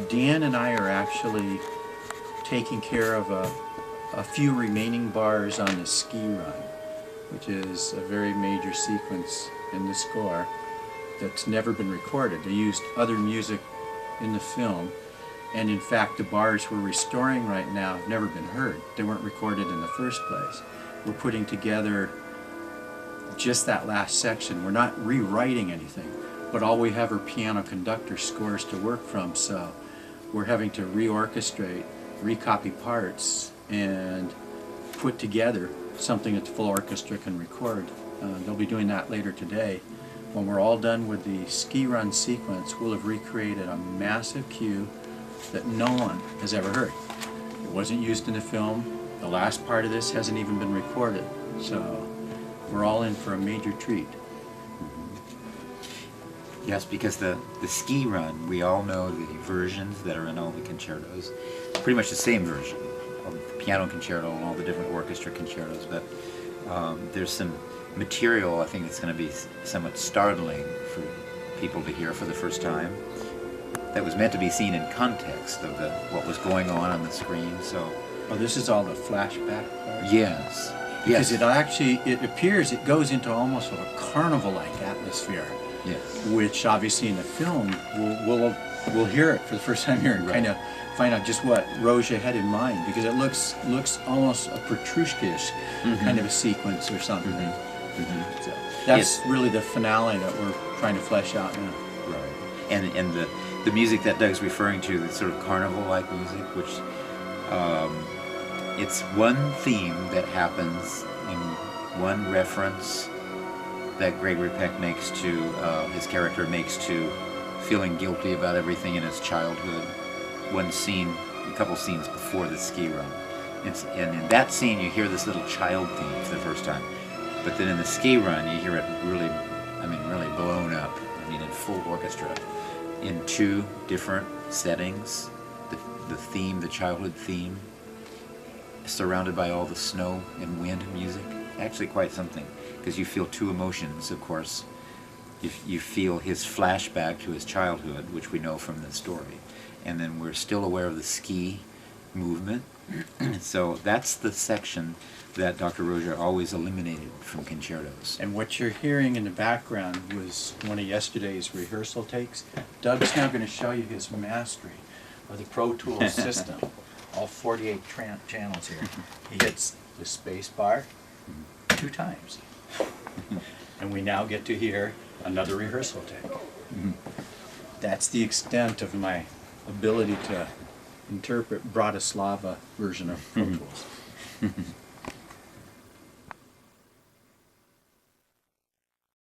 Dan and I are actually taking care of a few remaining bars on the ski run, which is a very major sequence in the score that's never been recorded. They used other music in the film, and in fact the bars we're restoring right now have never been heard. They weren't recorded in the first place. We're putting together just that last section. We're not rewriting anything, but all we have are piano conductor scores to work from, so we're having to reorchestrate, recopy parts, and put together something that the full orchestra can record. They'll be doing that later today. When we're all done with the ski run sequence, we'll have recreated a massive cue that no one has ever heard. It wasn't used in the film. The last part of this hasn't even been recorded. So we're all in for a major treat. Yes, because the ski run, we all know the versions that are in all the concertos. Pretty much the same version of the piano concerto and all the different orchestra concertos, but there's some material I think that's going to be somewhat startling for people to hear for the first time that was meant to be seen in context of what was going on the screen. So, oh, this is all the flashback part? Yes. Because yes. it appears, it goes into almost a carnival-like atmosphere. Yes. Which obviously in the film we'll hear it for the first time here and kind of find out just what Roja had in mind, because it looks almost a Petrushka-ish kind of a sequence or something. So that's really the finale that we're trying to flesh out now. Right. And the music that Doug's referring to, the sort of carnival-like music, which it's one theme that happens in one reference that Gregory Peck makes to, his character makes to feeling guilty about everything in his childhood. One scene, a couple scenes before the ski run. And in that scene you hear this little child theme for the first time. But then in the ski run you hear it really, really blown up, in full orchestra, in two different settings. The theme, the childhood theme, surrounded by all the snow and wind music. Actually quite something. Because you feel two emotions, of course. You feel his flashback to his childhood, which we know from the story, and then we're still aware of the ski movement. So that's the section that Dr. Roja always eliminated from concertos. And what you're hearing in the background was one of yesterday's rehearsal takes. Doug's now going to show you his mastery of the Pro Tools system. All 48 channels here. He hits the space bar 2 times. And we now get to hear another rehearsal take. That's the extent of my ability to interpret Bratislava version of Pro Tools.